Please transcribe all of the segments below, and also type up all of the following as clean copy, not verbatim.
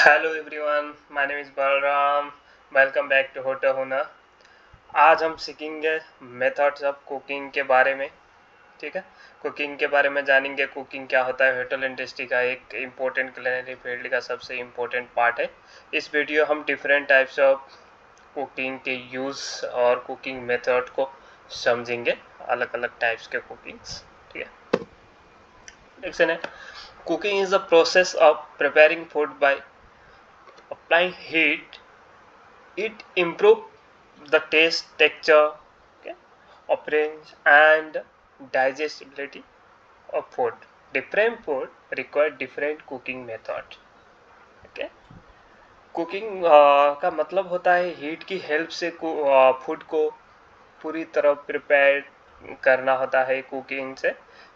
Hello everyone, my name is Balram. Welcome back to hotel Hunar. आज हम सीखेंगे मेथड्स ऑफ कुकिंग के बारे में। ठीक है, कुकिंग के बारे में जानेंगे। कुकिंग क्या होता है, होटल इंडस्ट्री का एक इम्पोर्टेंट क्लिनरी फील्ड का सबसे इम्पोर्टेंट पार्ट है। इस वीडियो हम डिफरेंट टाइप्स ऑफ कुकिंग के यूज़ और कुकिंग मेथड को समझेंगे, अलग अलग टाइप्स के कुकिंग्स। ठीक है, सेक्शन है cooking is the process of preparing food by applying heat. It improve the taste, texture, okay, appearance and digestibility of food. Different food require different cooking method. Okay, cooking का मतलब होता है heat की help से food को पूरी तरह prepare करना होता है कुकिंग से।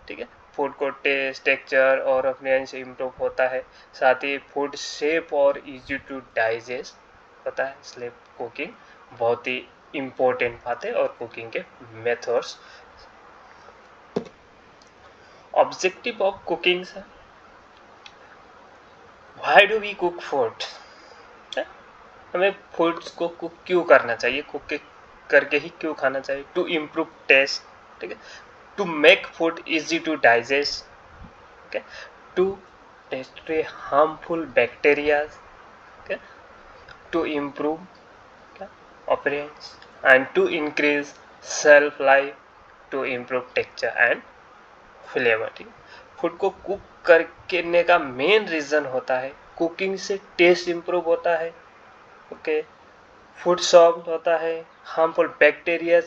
ठीक है, फूड को टेस्ट, टेक्सचर और अपीयरेंस से इम्प्रूव होता है। साथ ही फूड सेफ और इजी टू डाइजेस्ट होता है। इसलिए कुकिंग बहुत ही इम्पोर्टेंट बात है। और कुकिंग के मेथड्स, ऑब्जेक्टिव ऑफ कुकिंग है, why do we cook food. हमें फूड्स को कुक क्यों करना चाहिए, कुक करके ही क्यों खाना चाहिए। टू इम्प्रूव टेस्ट, ठीक है, to make food easy to digest, okay, to destroy harmful bacteria, okay, to improve, okay, appearance and to increase shelf life, to improve texture and flavor। Food को cook करने का main reason होता है cooking से test improve होता है, okay, food soft होता है, हार्मफुल बैक्टीरिया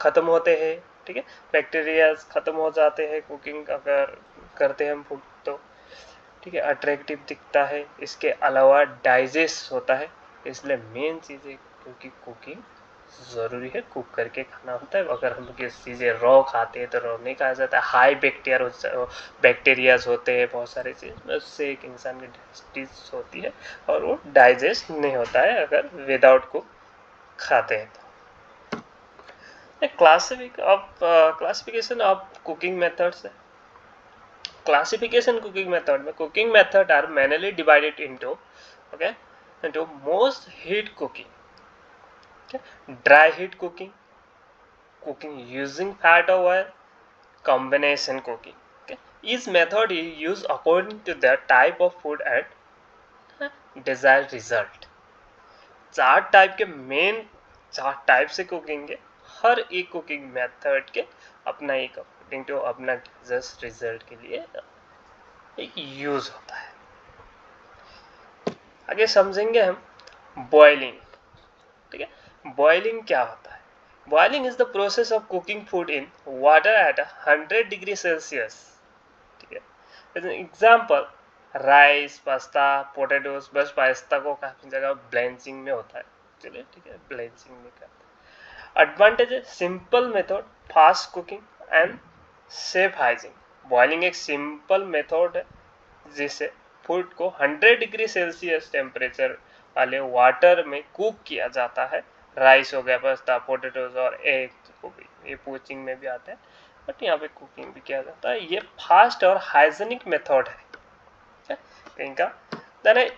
खत्म होते हैं। ठीक है, बैक्टीरिया खत्म हो जाते हैं कुकिंग अगर करते हैं हम फूड तो। ठीक है, अट्रैक्टिव दिखता है। इसके अलावा डाइजेस्ट होता है। इसलिए मेन चीज़ है, क्योंकि कुकिंग ज़रूरी है, कुक करके खाना होता है। अगर हम किसी चीज़ें रॉ खाते हैं तो रॉ नहीं खाया जाता है। हाई बैक्टीरियाज होते हैं बहुत सारे चीज़, उससे एक इंसान की डाइजेस्ट होती है और वो डाइजेस्ट नहीं होता है अगर विदाउट कुक खाते हैं तो। क्लासिफिकेशन ऑफ कुकिंग मेथड्स है। Classification cooking method में cooking method are mainly divided into, okay, into most heat cooking, okay, dry heat cooking, cooking using fat or oil, combination cooking, okay. Each method is used according to the type of food and desired result। चार type से cooking है। हर एक cooking method के अपना एक according to अपना just result के लिए एक यूज होता है। आगे समझेंगे हम बॉइलिंग। ठीक है, बॉइलिंग क्या होता है। Boiling is the process of cooking food in water at 100 degree Celsius. ठीक है, एग्जाम्पल राइस, पास्ता, पोटैटोज। बस पास्ता को काफी जगह ब्लेंचिंग में होता है। चलिए ठीक है, ब्लेंचिंग में करते हैं। एडवांटेज है simple method, fast cooking and safe hygiene. Boiling एक सिंपल मेथड है जिससे फूड को 100 डिग्री सेल्सियस टेम्परेचर वाले वाटर में कुक किया जाता है। राइस हो गया, पास्ता, पोटैटोज और एग को भी ये पोचिंग में भी आता है, बट यहाँ पे कुकिंग भी किया जाता है। ये फास्ट और हाइजेनिक मेथड है इनका। देन है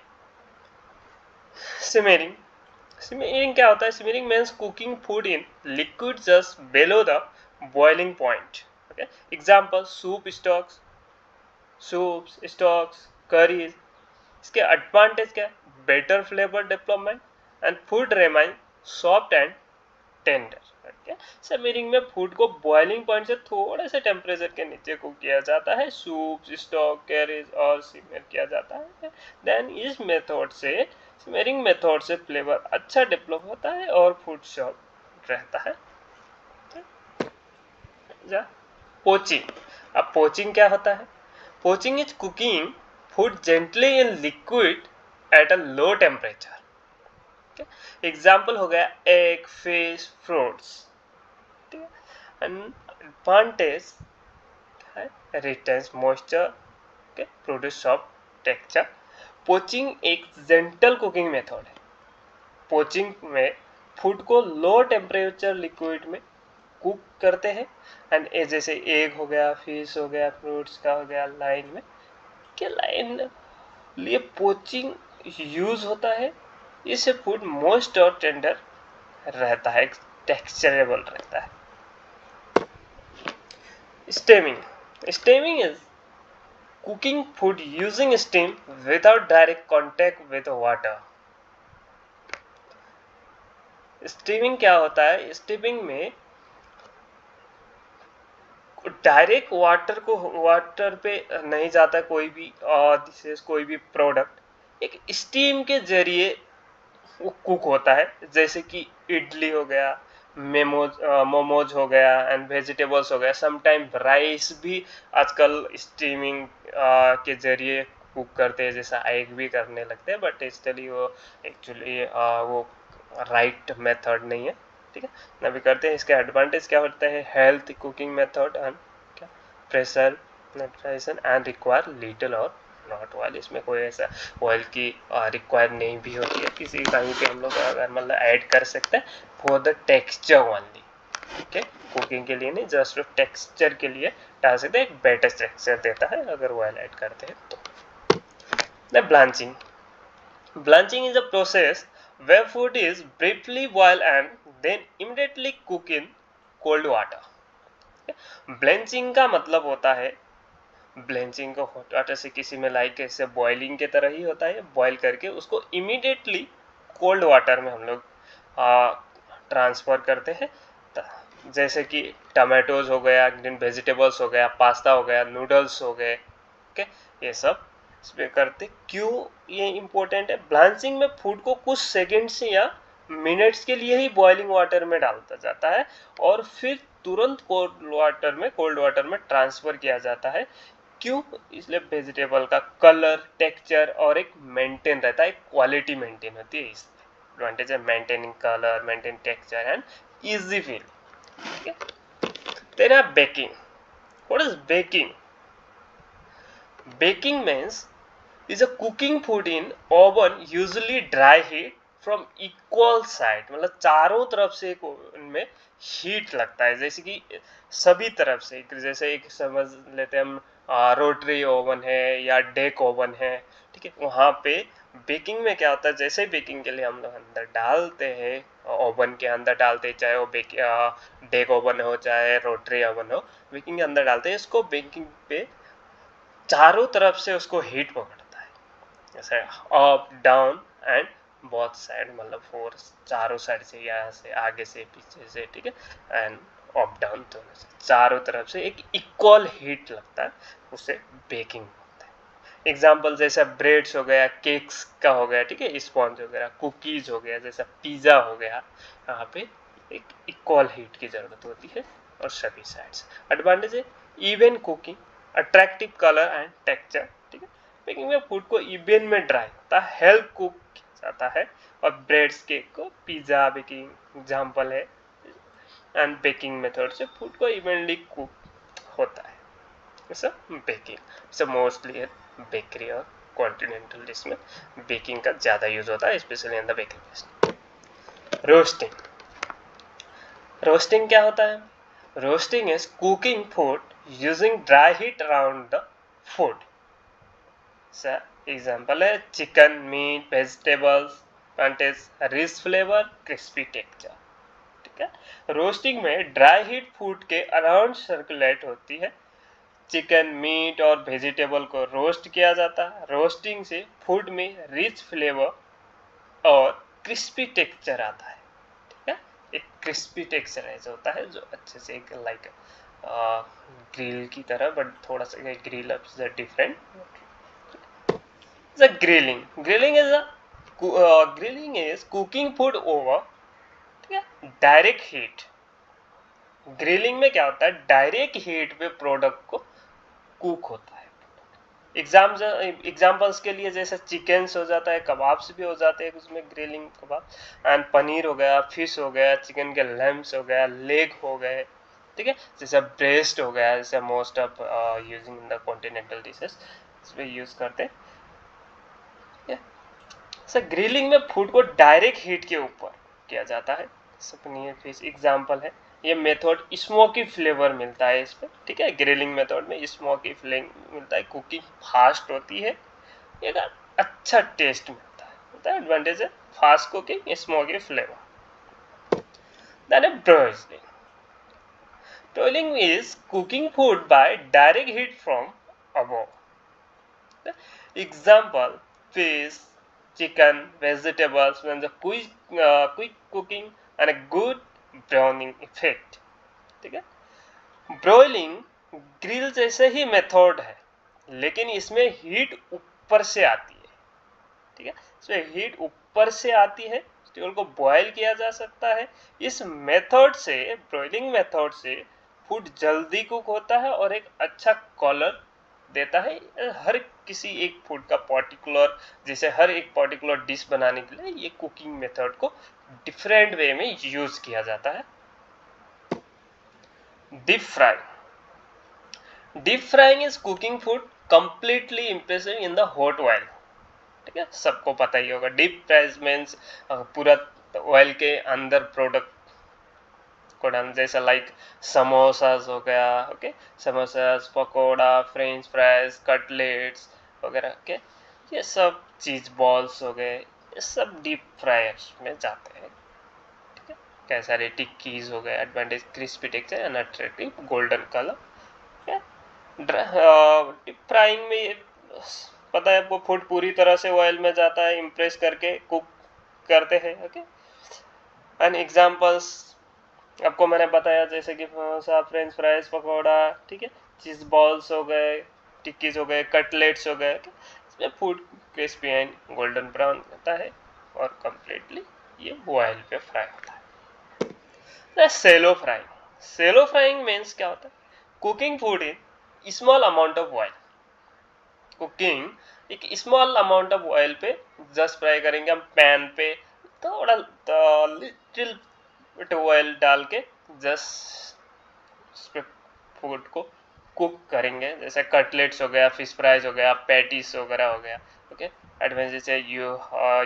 सिमरिंग। सिमरिंग क्या होता है। Simmering means cooking food in liquid just below the boiling point. Okay, example soups, stocks, curries. इसके एडवांटेज क्या है, better flavour development and food remain soft and tender. Okay, simmering में food को boiling point से थोड़े से temperature के नीचे कुक किया जाता है। सूप, स्टॉक, कैरीज और सिमर किया जाता है। देन इस मेथड से, सिमरिंग मेथड से फ्लेवर अच्छा डेवलप होता है और फूड सॉफ्ट रहता है। पोचिंग। अब पोचिंग क्या होता है। Poaching is cooking food gently in liquid at a low temperature. Example हो गया एग, फिश, फ्रूट्स। एडवांटेज है रिटेंस moisture, produce soft texture. Poaching एक जेंटल कुकिंग मेथड है। पोचिंग में फूड को लो टेम्परेचर लिक्विड में कुक करते हैं एंड जैसे एग हो गया, फिश हो गया, फ्रूट्स का हो गया, लाइन में के लाइन लिए पोचिंग यूज होता है इससे फूड मोस्ट और टेंडर रहता है, टेक्सचरेबल रहता है। Stemming is cooking food using steam without direct contact with water। Steaming क्या होता है? स्टीमिंग में डायरेक्ट वाटर पे नहीं जाता कोई भी डिशेस, कोई भी प्रोडक्ट, एक स्टीम के जरिए वो कुक होता है। जैसे कि इडली हो गया, मोमोज हो गया एंड वेजिटेबल्स हो गया, समटाइम राइस भी आजकल स्टीमिंग के जरिए कुक करते हैं, जैसा एग भी करने लगते हैं, बट स्टिल वो एक्चुअली वो राइट मेथड नहीं है, ठीक है ना, भी करते हैं। इसके एडवांटेज क्या होता है? हेल्थ कुकिंग मेथड एंड क्या प्रेशर नेट्राइजेशन एंड रिक्वायर लिटिल और नॉट ऑयल। इसमें कोई ऐसा ऑयल की रिक्वायर नहीं भी होती है, किसी कहीं पे हम लोग अगर मतलब ऐड कर सकते हैं for the texture only, okay, cooking के लिए नहीं, जस्ट टेक्सचर के लिए डाल सकते हैं, एक बेटर टेक्सचर देता है अगर ऑयल ऐड करते हैं तो। The blanching is a process where food is briefly boiled and then immediately cooked in cold water। ब्लेंचिंग का मतलब होता है, ब्लेंचिंग को हॉट वाटर से किसी में लाइक ऐसे बॉइलिंग के तरह ही होता है, बॉईल करके उसको इमीडिएटली कोल्ड वाटर में हम लोग ट्रांसफर करते हैं। जैसे कि टमाटोज हो गया, ग्रीन वेजिटेबल्स हो गया, पास्ता हो गया, नूडल्स हो गए, ओके, ये सब इसमें करते। क्यों ये इम्पोर्टेंट है? ब्लांचिंग में फूड को कुछ सेकेंड्स या मिनट्स के लिए ही बॉइलिंग वाटर में डालता जाता है और फिर तुरंत कोल्ड वाटर में ट्रांसफर किया जाता है। क्यों? इसलिए वेजिटेबल का कलर, टेक्सचर और एक मेंटेन रहता है, क्वालिटी मेंटेन होती है। इसमें एडवांटेज है maintaining colour, maintain texture and easy feel. Then baking. What is baking? Baking means is a cooking food in oven, usually dry heat from equal side। मतलब चारों तरफ से एक उनमें हीट लगता है, जैसे कि सभी तरफ से, जैसे एक समझ लेते हैं हम रोटरी ओवन है या डेक ओवन है, ठीक है, वहाँ पे बेकिंग में क्या होता है? जैसे बेकिंग के लिए हम लोग अंदर डालते हैं, ओवन के अंदर डालते हैं, चाहे वो डेक ओवन हो चाहे रोटरी ओवन हो, बेकिंग के अंदर डालते हैं, इसको बेकिंग पे चारों तरफ से उसको हीट पकड़ता है, जैसे up down and both side, मतलब फोर चारों साइड से, यहाँ से आगे से पीछे से, ठीक है, एंड अप डाउन दोनों से, चारों तरफ से एक इक्वल हीट लगता है, उससे बेकिंग होता है। एग्जाम्पल जैसा ब्रेड्स हो गया, केक्स का हो गया, ठीक है, स्पॉन्ज हो गया, कुकीज हो गया, जैसा पिज्जा हो गया, यहाँ पे एक इक्वल हीट की जरूरत होती है और सभी साइड्स। एडवांटेज है even cooking, attractive colour and texture, ठीक है, बेकिंग में फूड को इवन में ड्राई होता है, हेल्प कुक जाता है, और ब्रेड्स केक को पिज्जा बेकिंग एग्जाम्पल है, एंड बेकिंग मेथड से फूड को इवनली कुक होता है। बेकिंग मोस्टली बेकरी और कॉन्टिनेंटल डिश में बेकिंग का ज़्यादा यूज होता है, specially in the bakery business. Roasting क्या होता है? Roasting is cooking food using dry heat around the food. Example है chicken, meat, vegetables, rich flavour, crispy texture, ठीक है। रोस्टिंग में ड्राई हीट फूड के अराउंड सर्कुलेट होती है। चिकन, मीट और वेजिटेबल को रोस्ट किया जाता है। रोस्टिंग से फूड में रिच फ्लेवर और क्रिस्पी टेक्सचर आता है, ठीक है। एक क्रिस्पी टेक्सचर ऐसा होता है जो अच्छे से एक लाइक ग्रिल की तरह, बट थोड़ा सा grill up is different. Grilling is cooking food over, ठीक है, डायरेक्ट हीट। ग्रिलिंग में क्या होता है? डायरेक्ट हीट पे प्रोडक्ट को कुक होता है। एग्जाम्पल्स के लिए जैसे चिकन्स हो जाता है, कबाब्स भी हो जाते हैं उसमें, ग्रिलिंग कबाब, एंड पनीर हो गया, फिश हो गया, चिकन के लैम्स हो गया, लेग हो गए, ठीक है, जैसे ब्रेस्ट हो गया, जैसे most of using in the continental dishes इसमें यूज करते हैं। सर ग्रिलिंग में फूड को डायरेक्ट हीट के ऊपर किया जाता है, पनीर फिश एग्जाम्पल है। ये मेथड स्मोकी फ्लेवर मिलता है इस पर, ठीक है, ग्रिलिंग मेथड में स्मोकी फ्लेवर मिलता है, कुकिंग फास्ट होती है, एक अच्छा टेस्ट मिलता होता है। एडवांटेज है fast cooking, smoky flavour. Then है broiling. ब्रोइलिंग is cooking food by direct heat from above. Example: fish, chicken, vegetables when the quick cooking and a good browning effect. ठीक है। ब्रोइलिंग ग्रिल जैसे ही मेथड है, लेकिन इसमें हीट ऊपर से आती है। ठीक है, इसमें हीट ऊपर से आती है, स्टील को बॉयल किया जा सकता है। इस मेथड से, ब्रोइलिंग मेथड से फूड जल्दी कुक होता है और एक अच्छा कलर देता है। हर किसी एक फूड का पर्टिकुलर, जैसे हर एक पर्टिकुलर डिश बनाने के लिए ये कुकिंग मेथड को डिफरेंट वे में यूज किया जाता है। Deep fry. Deep frying is cooking food completely impressive in the hot oil. ठीक है, सबको पता ही होगा। डीप फ्राई मीन्स पूरा ऑयल के अंदर प्रोडक्ट को डाल, जैसा लाइक समोसास हो गया, okay, samosas, pakora, French fries, cutlets वगैरह के, ये सब चीज बॉल्स हो गए, ये सब डीप फ्रायर्स में जाते हैं। ठीक है, कई सारे टिक्कीज हो गए, advantage crispy texture and attractive golden colour. Deep frying में पता है आपको, फूड पूरी तरह से ऑयल में जाता है, इम्प्रेस करके कुक करते हैं। ओके, एंड एग्जांपल्स आपको मैंने बताया, जैसे कि समोसा, फ्रेंच फ्राइज, पकौड़ा, ठीक है, चीज बॉल्स हो गए, टिक्कीज हो गए, कटलेट्स हो गए। इसमें food crispy and golden brown होता है और कम्प्लीटली ये ऑयल पे फ्राई होता है। सेलो फ्राइंग। सेलो फ्राइंग मीन्स क्या होता है? Cooking food in small amount of oil. Cooking एक स्मॉल अमाउंट ऑफ ऑयल पे जस्ट फ्राई करेंगे हम, पैन पे थोड़ा लिटिल ऑयल डाल के जस्ट फूड को कुक करेंगे। जैसे कटलेट्स हो गया, फिश फ्राइज हो गया, पैटीज वगैरह हो गया। ओके, एडवांटेज है you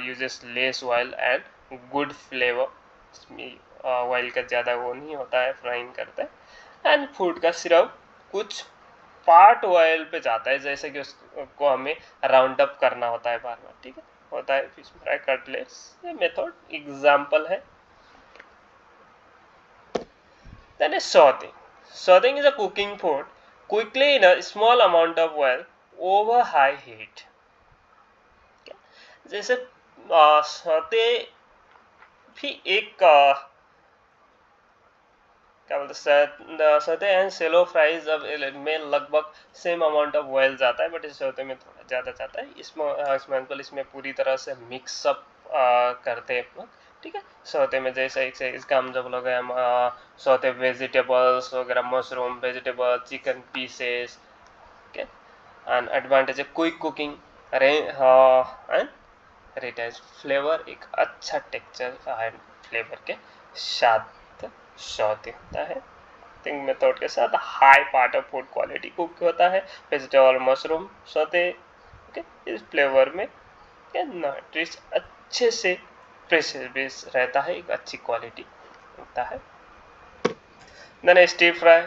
uses less oil and good flavour. Oil का ज़्यादा वो नहीं होता है फ्राइंग करते हैं। एंड फूड का सिर्फ कुछ पार्ट ऑयल पे जाता है, जैसे कि उसको हमें राउंड अप करना होता है बार बार। ठीक है, होता है फिश फ्राई, कटलेट्स, ये मेथड एग्जाम्पल है। Then is sauteing. Sauteing is a cooking food quickly in a small amount of oil over high heat. जैसे सौते भी एक क्या बोलते हैं, सौते एंड सेलो फ्राइज में लगभग सेम अमाउंट ऑफ ऑयल जाता है, बट इस सौते में थोड़ा ज़्यादा जाता है। इसमें पूरी तरह से मिक्सअप करते हैं अपना। ठीक है, सौते में जैसे इसका हम जब लोग हम सौते वेजिटेबल्स वगैरह, mushroom, vegetable, chicken pieces. Okay, and advantage है क्विक कुकिंग एंड रिटेज फ्लेवर, एक अच्छा टेक्सचर एंड फ्लेवर के साथ सौते होता है। कुकिंग मेथड के साथ high part of food quality cook होता है। वेजिटेबल, मशरूम सौते, ओके, इस फ्लेवर में डिश अच्छे से प्रिजर्व रहता है, एक अच्छी क्वालिटी होता है। Then stir fry.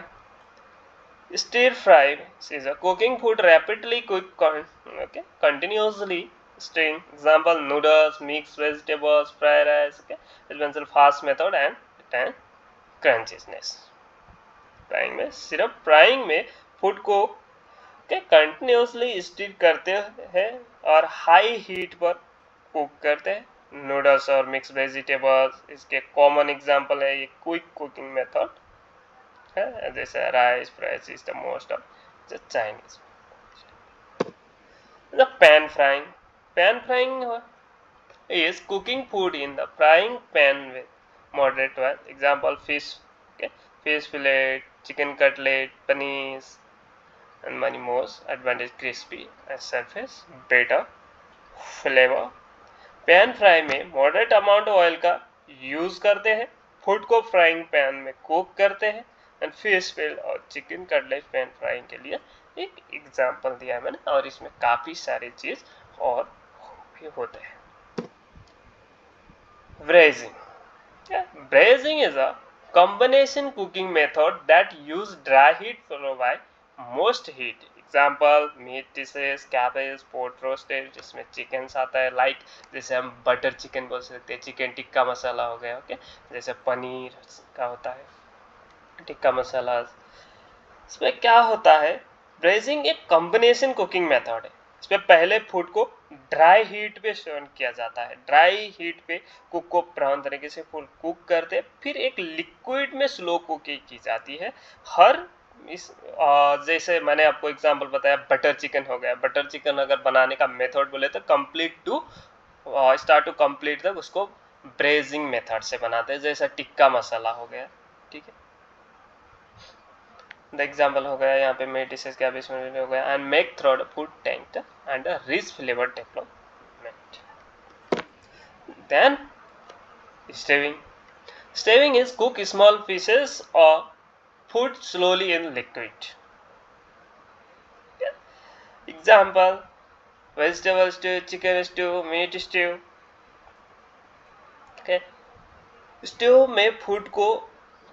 Stir fry is a cooking food rapidly cooked continuously stirring. Example: noodles, mixed vegetables, fried rice. Okay, it's a fast method and retain crunchiness. Frying में, सिर्फ फ्राइंग में food को continuously stir करते हैं और high heat पर cook करते हैं। नूडल्स और मिक्स वेजिटेबल्स इसके कॉमन एग्जांपल है। ये क्विक कुकिंग मेथड है, जैसे rice fries is the most of the Chinese. The pan frying. Pan frying is cooking food in the frying pan with moderate oil. Example: fish, okay, fish fillet, chicken cutlet, paneer, and many more. Advantage: crispy and surface better flavor. Pan fry में moderate amount oil का use करते हैं, food को frying pan में cook करते हैं। And fish fill और chicken cutlet pan frying के लिए एक एग्जांपल दिया है मैंने, और इसमें काफी सारी चीज और भी होते हैं। Braising. Yeah, braising is a combination cooking method that use dry heat followed by moist heat. Example meat dishes, cabbage, pork roasted जिसमें चिकन आता है, लाइक जैसे हम बटर चिकन बोल सकते हैं, चिकन टिक्का मसाला हो गया, ओके, जैसे पनीर का होता है टिक्का मसाला। इसमें क्या होता है, ब्रेजिंग एक कॉम्बिनेशन कुकिंग मेथड है। इसमें पहले फूड को ड्राई हीट पे सर्व किया जाता है, ड्राई हीट पे कुक को ब्राउन तरीके से फूड कुक करते, फिर एक लिक्विड में स्लो कुकिंग की जाती है। हर इस जैसे मैंने आपको एग्जांपल बताया, बटर चिकन हो गया, बटर चिकन अगर बनाने का मेथड बोले तो complete to start to complete तक उसको ब्रेजिंग मेथड से बनाते हैं, जैसा टिक्का मसाला हो गया, ठीक है। द एग्जाम्पल हो गया यहाँ पे मेड डिशेज का इसमें हो गया, and make through food tank and rich flavour development. Then stewing, stewing is cook small pieces or food slowly in liquid. Example, vegetable stew, chicken stew, meat stew. Okay. Stew में food को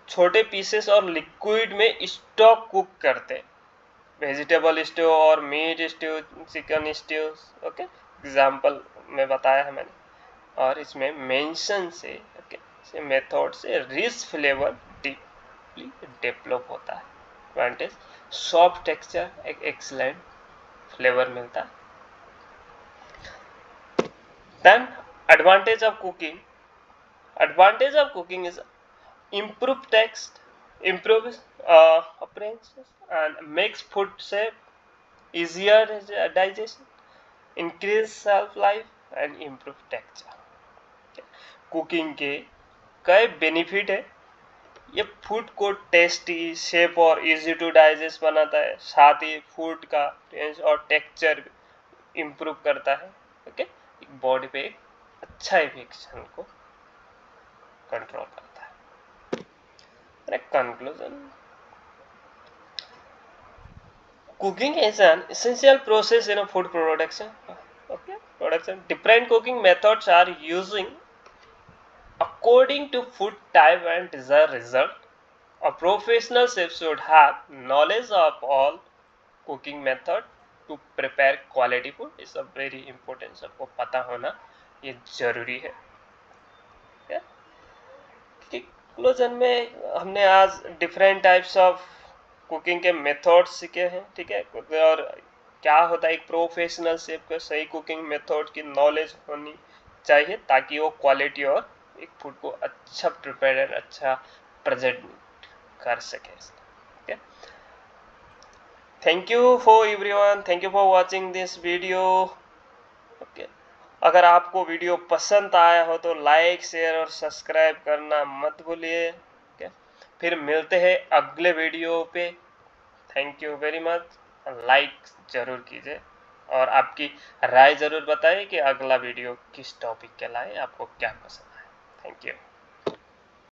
छोटे pieces और liquid में stock cook करते, vegetable stew और meat stew, chicken stew, okay, example में बताया है मैंने। और इसमें मेंशन से ओके मेथड से रिच फ्लेवर डीपली डेवलप होता है। एडवांटेज, सॉफ्ट टेक्सचर, एक एक्सीलेंट फ्लेवर मिलता है। Then advantage of cooking, advantage of cooking is improve taste, improve appearances, and makes food safe, easier digestion, increase shelf life and improve texture. Cooking के कई benefit है, ये food को tasty, shape और easy to digest बनाता है, साथ ही food का टेस्ट और टेक्सचर इम्प्रूव करता है, ओके, बॉडी पे एक अच्छा इफेक्शन को कंट्रोल करता है। Conclusion, cooking is an essential process in a food production. Okay, production. Different cooking methods are using according to food type and desired result. A professional chef should have knowledge of all cooking method to prepare quality food. Is a very important. सबको पता होना ये जरूरी है। Conclusion में हमने आज different types of cooking के मेथड्स सीखे हैं, ठीक है, और क्या होता है एक प्रोफेशनल शेफ को सही कुकिंग मेथड की नॉलेज होनी चाहिए ताकि वो क्वालिटी और एक फूड को अच्छा प्रिपेयर एंड अच्छा प्रेजेंट कर सके। Okay, thank you for everyone, thank you for watching this video. Okay, अगर आपको वीडियो पसंद आया हो तो लाइक, शेयर और सब्सक्राइब करना मत भूलिए। फिर मिलते हैं अगले वीडियो पे। Thank you very much. Like जरूर कीजिए और आपकी राय जरूर बताइए कि अगला वीडियो किस टॉपिक के लाए, आपको क्या पसंद आए। Thank you.